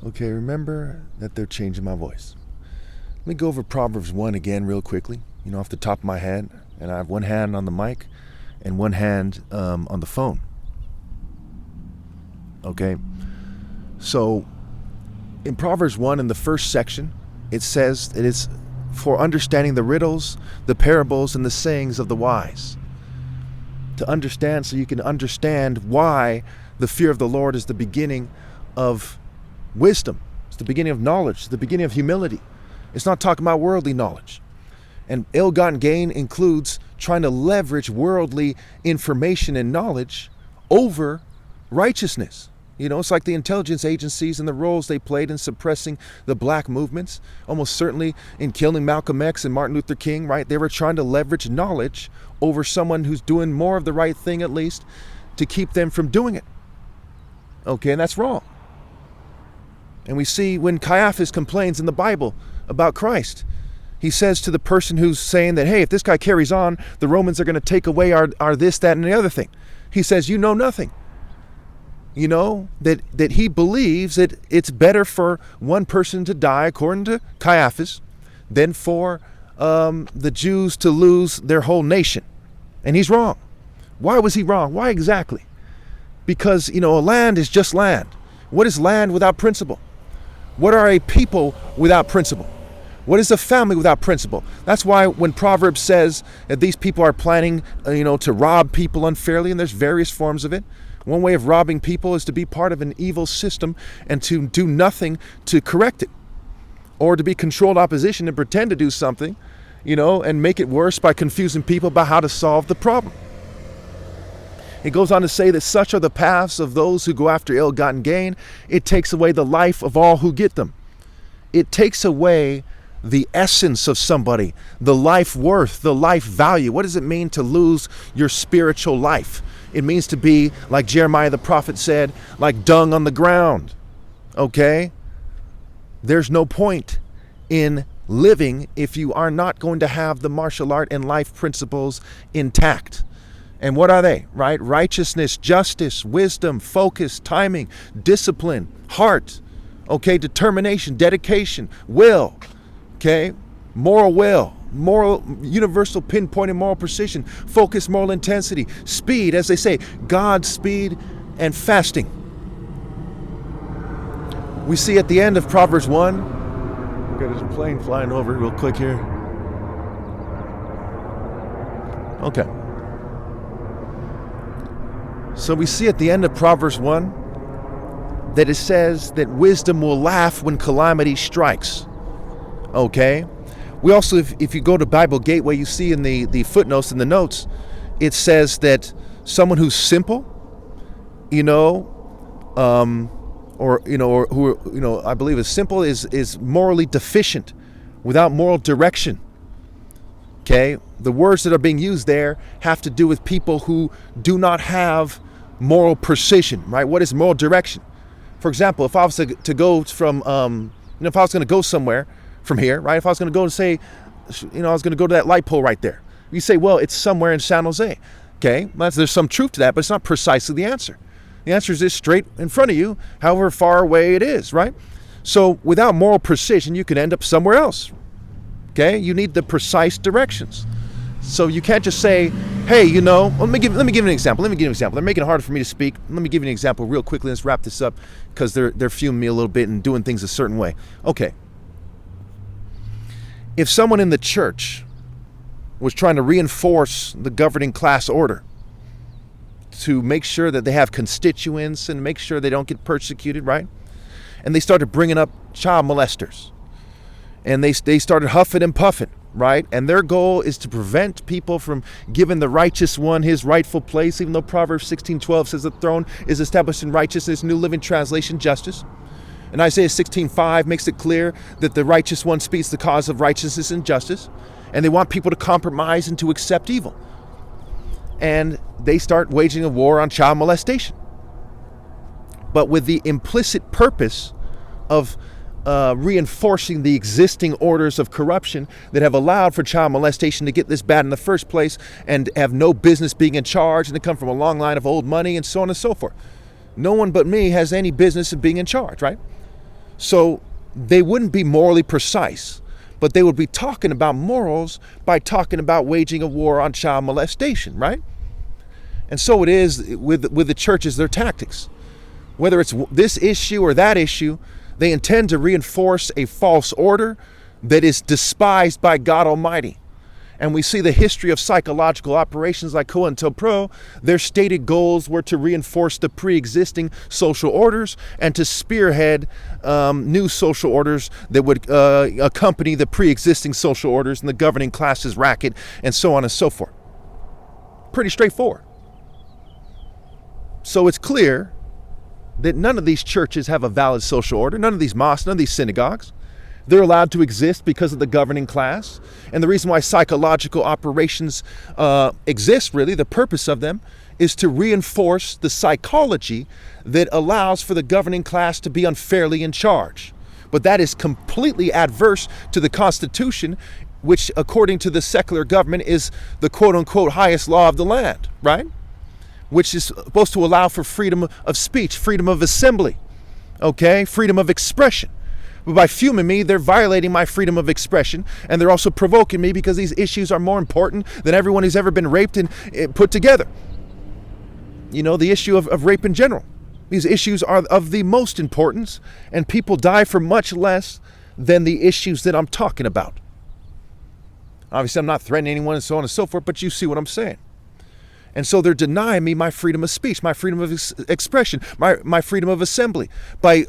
Okay, remember that they're changing my voice. Let me go over Proverbs 1 again real quickly, off the top of my head. And I have one hand on the mic and one hand on the phone. Okay, so in Proverbs 1, in the first section, it says it is for understanding the riddles, the parables, and the sayings of the wise. To understand, so you can understand why the fear of the Lord is the beginning of wisdom. It's the beginning of knowledge. It's the beginning of humility. It's not talking about worldly knowledge. And ill-gotten gain includes trying to leverage worldly information and knowledge over righteousness. It's like the intelligence agencies and the roles they played in suppressing the black movements, almost certainly in killing Malcolm X and Martin Luther King, right? They were trying to leverage knowledge over someone who's doing more of the right thing, at least, to keep them from doing it. Okay, and that's wrong. And we see when Caiaphas complains in the Bible about Christ, he says to the person who's saying that, hey, if this guy carries on, the Romans are going to take away our this, that, and the other thing. He says, you know nothing. That he believes that it's better for one person to die, according to Caiaphas, than for the Jews to lose their whole nation. And he's wrong. Why was he wrong? Why exactly? Because, a land is just land. What is land without principle? What are a people without principle? What is a family without principle? That's why when Proverbs says that these people are planning, to rob people unfairly, and there's various forms of it. One way of robbing people is to be part of an evil system and to do nothing to correct it, or to be controlled opposition and pretend to do something, and make it worse by confusing people about how to solve the problem. It goes on to say that such are the paths of those who go after ill-gotten gain. It takes away the life of all who get them. It takes away the essence of somebody, the life worth, the life value. What does it mean to lose your spiritual life? It means to be, like Jeremiah the prophet said, like dung on the ground. Okay? There's no point in living if you are not going to have the martial art and life principles intact. And what are they, right? Righteousness, justice, wisdom, focus, timing, discipline, heart, okay, determination, dedication, will, okay, moral will, moral, universal pinpoint and moral precision, focus, moral intensity, speed, as they say, God, speed, and fasting. We see at the end of Proverbs 1, we've got this plane flying over real quick here. Okay. So we see at the end of Proverbs 1 that it says that wisdom will laugh when calamity strikes. Okay? We also, if you go to Bible Gateway, you see in the footnotes in the notes, it says that someone who's simple, I believe is simple is morally deficient, without moral direction. Okay? The words that are being used there have to do with people who do not have moral precision, right? What is moral direction? For example, if I was to go from, if I was going to go somewhere from here, right? If I was going to go and say, I was going to go to that light pole right there. You say, well, it's somewhere in San Jose. Okay, there's some truth to that, but it's not precisely the answer. The answer is just straight in front of you, however far away it is, right? So without moral precision, you could end up somewhere else. Okay, you need the precise directions. So you can't just say, hey, let me give you an example. They're making it harder for me to speak. Let me give you an example real quickly. Let's wrap this up because they're fuming me a little bit and doing things a certain way. Okay. If someone in the church was trying to reinforce the governing class order to make sure that they have constituents and make sure they don't get persecuted, right? And they started bringing up child molesters. And they started huffing and puffing, right? And their goal is to prevent people from giving the righteous one his rightful place, even though Proverbs 16:12 says the throne is established in righteousness, New Living Translation, justice. And Isaiah 16:5 makes it clear that the righteous one speaks the cause of righteousness and justice. And they want people to compromise and to accept evil. And they start waging a war on child molestation. But with the implicit purpose of reinforcing the existing orders of corruption that have allowed for child molestation to get this bad in the first place and have no business being in charge and to come from a long line of old money and so on and so forth. No one but me has any business of being in charge, right? So they wouldn't be morally precise, but they would be talking about morals by talking about waging a war on child molestation, right? And so it is with the churches, their tactics. Whether it's this issue or that issue, they intend to reinforce a false order that is despised by God Almighty. And we see the history of psychological operations like COINTELPRO. Their stated goals were to reinforce the pre-existing social orders and to spearhead new social orders that would accompany the pre-existing social orders and the governing classes racket and so on and so forth. Pretty straightforward. So it's clear that none of these churches have a valid social order, none of these mosques, none of these synagogues. They're allowed to exist because of the governing class. And the reason why psychological operations exist, really, the purpose of them, is to reinforce the psychology that allows for the governing class to be unfairly in charge. But that is completely adverse to the Constitution, which, according to the secular government, is the quote-unquote highest law of the land, right? Which is supposed to allow for freedom of speech, freedom of assembly, okay, freedom of expression. But by fuming me, they're violating my freedom of expression, and they're also provoking me because these issues are more important than everyone who's ever been raped and put together. You know, the issue of rape in general. These issues are of the most importance, and people die for much less than the issues that I'm talking about. Obviously, I'm not threatening anyone and so on and so forth, but you see what I'm saying. And so they're denying me my freedom of speech, my freedom of expression, my freedom of assembly by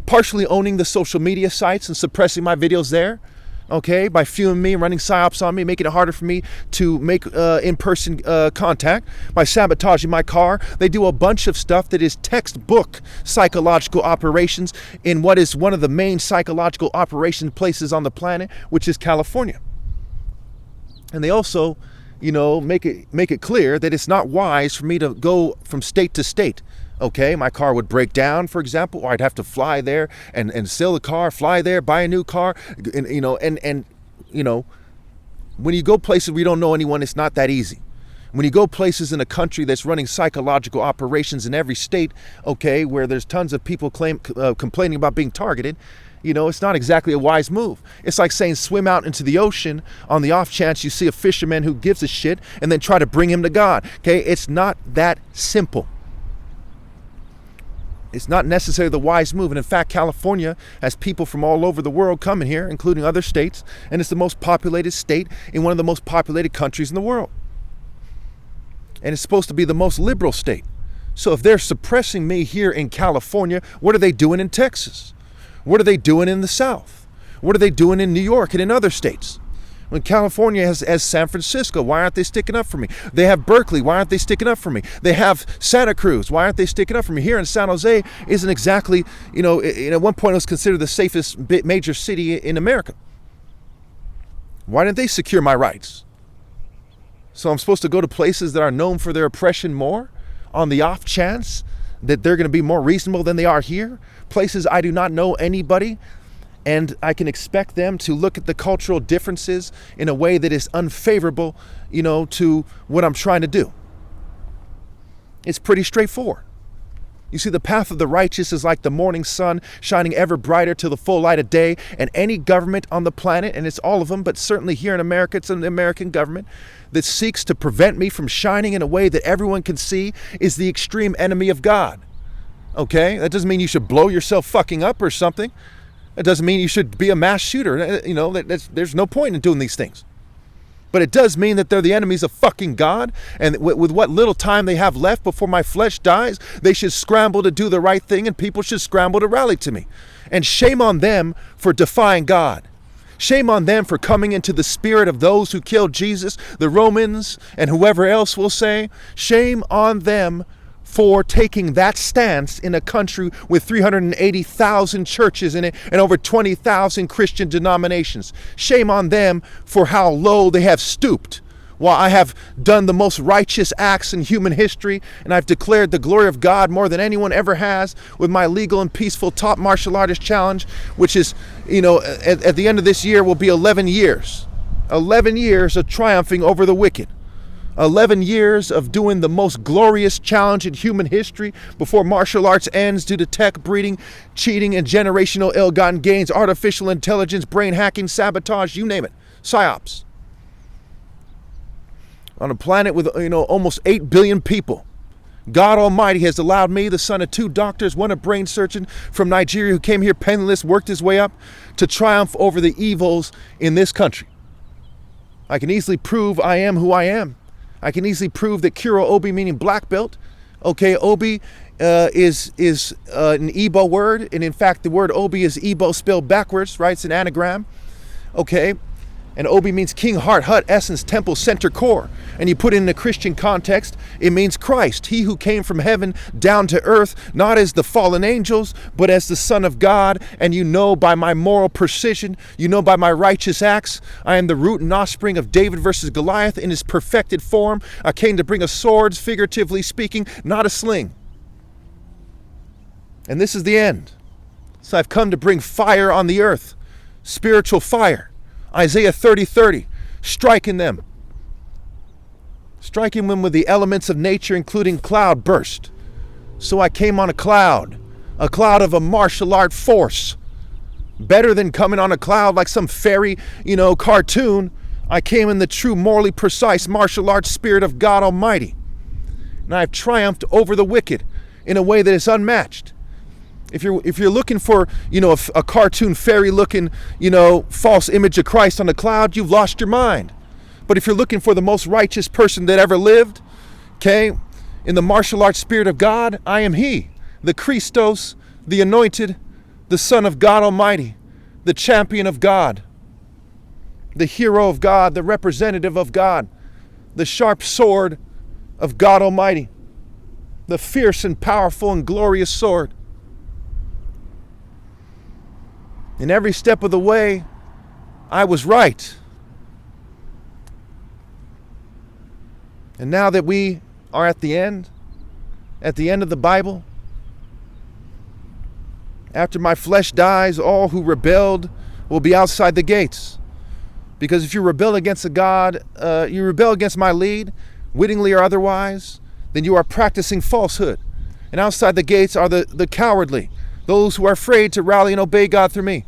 partially owning the social media sites and suppressing my videos there, okay, by fuming me, running psyops on me, making it harder for me to make in-person contact, by sabotaging my car. They do a bunch of stuff that is textbook psychological operations in what is one of the main psychological operation places on the planet, which is California. And they also, you know, make it clear that it's not wise for me to go from state to state. Okay, my car would break down, for example, or I'd have to fly there and sell the car, fly there, buy a new car, and you know, when you go places where you don't know anyone, it's not that easy. When you go places in a country that's running psychological operations in every state, okay, where there's tons of people complaining about being targeted, you know, it's not exactly a wise move. It's like saying swim out into the ocean on the off chance you see a fisherman who gives a shit and then try to bring him to God. Okay, it's not that simple. It's not necessarily the wise move. And in fact, California has people from all over the world coming here, including other states, and it's the most populated state in one of the most populated countries in the world. And it's supposed to be the most liberal state. So if they're suppressing me here in California, what are they doing in Texas? What are they doing in the South? What are they doing in New York and in other states? When California has San Francisco, why aren't they sticking up for me? They have Berkeley, why aren't they sticking up for me? They have Santa Cruz, why aren't they sticking up for me? Here in San Jose isn't exactly, you know, at one point it was considered the safest major city in America. Why didn't they secure my rights? So I'm supposed to go to places that are known for their oppression more on the off chance that they're going to be more reasonable than they are here? Places I do not know anybody, and I can expect them to look at the cultural differences in a way that is unfavorable, you know, to what I'm trying to do. It's pretty straightforward. You see, the path of the righteous is like the morning sun shining ever brighter to the full light of day, and any government on the planet, and it's all of them, but certainly here in America, it's an American government that seeks to prevent me from shining in a way that everyone can see is the extreme enemy of God. Okay? That doesn't mean you should blow yourself fucking up or something. It doesn't mean you should be a mass shooter. You know, there's no point in doing these things. But it does mean that they're the enemies of fucking God, and with what little time they have left before my flesh dies, they should scramble to do the right thing, and people should scramble to rally to me. And shame on them for defying God. Shame on them for coming into the spirit of those who killed Jesus, the Romans, and whoever else will say. Shame on them for taking that stance in a country with 380,000 churches in it and over 20,000 Christian denominations. Shame on them for how low they have stooped, while I have done the most righteous acts in human history, and I've declared the glory of God more than anyone ever has with my legal and peaceful top martial artist challenge, which is, you know, at the end of this year will be 11 years. 11 years of triumphing over the wicked. 11 years of doing the most glorious challenge in human history before martial arts ends due to tech breeding, cheating, and generational ill-gotten gains, artificial intelligence, brain hacking, sabotage, you name it. PSYOPs. On a planet with, almost 8 billion people. God Almighty has allowed me, the son of 2 doctors, one a brain surgeon from Nigeria who came here penniless, worked his way up, to triumph over the evils in this country. I can easily prove I am who I am. I can easily prove that Kuro Obi, meaning black belt. Okay, Obi is an Igbo word, and in fact the word Obi is Igbo spelled backwards, right? It's an anagram. Okay, and Obi means king, heart, hut, essence, temple, center, core. And you put it in a Christian context, it means Christ, he who came from heaven down to earth, not as the fallen angels, but as the Son of God. And you know by my moral precision, you know by my righteous acts, I am the root and offspring of David versus Goliath in his perfected form. I came to bring a sword, figuratively speaking, not a sling. And this is the end. So I've come to bring fire on the earth, spiritual fire. Isaiah 30:30, striking them with the elements of nature, including cloud burst. So I came on a cloud of a martial art force. Better than coming on a cloud like some fairy, cartoon. I came in the true, morally precise martial arts spirit of God Almighty. And I have triumphed over the wicked in a way that is unmatched. If you're looking for, a cartoon fairy looking, false image of Christ on the cloud, you've lost your mind. But if you're looking for the most righteous person that ever lived, okay, in the martial arts spirit of God, I am he, the Christos, the anointed, the Son of God Almighty, the champion of God, the hero of God, the representative of God, the sharp sword of God Almighty, the fierce and powerful and glorious sword. In every step of the way, I was right. And now that we are at the end of the Bible, after my flesh dies, all who rebelled will be outside the gates. Because if you rebel against a God, you rebel against my lead, wittingly or otherwise, then you are practicing falsehood. And outside the gates are the cowardly, those who are afraid to rally and obey God through me.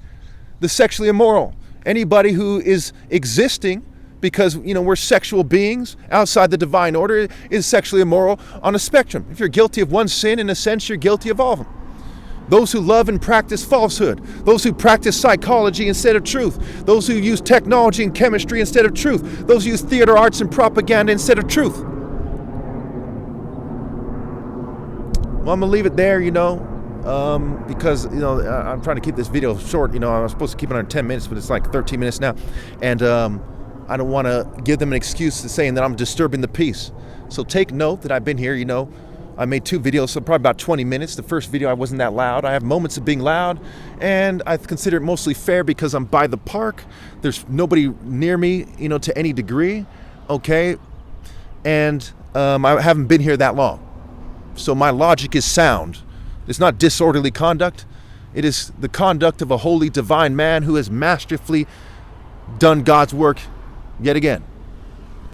The sexually immoral, anybody who is existing because, we're sexual beings outside the divine order is sexually immoral on a spectrum. If you're guilty of one sin, in a sense, you're guilty of all of them. Those who love and practice falsehood, those who practice psychology instead of truth, those who use technology and chemistry instead of truth, those who use theater arts and propaganda instead of truth. Well, I'm going to leave it there, because, I'm trying to keep this video short. I was supposed to keep it under 10 minutes, but it's like 13 minutes now. And I don't want to give them an excuse to saying that I'm disturbing the peace. So take note that I've been here, I made 2 videos, so probably about 20 minutes. The first video, I wasn't that loud. I have moments of being loud, and I consider it mostly fair because I'm by the park. There's nobody near me, to any degree, okay? And I haven't been here that long. So my logic is sound. It's not disorderly conduct. It is the conduct of a holy divine man who has masterfully done God's work yet again.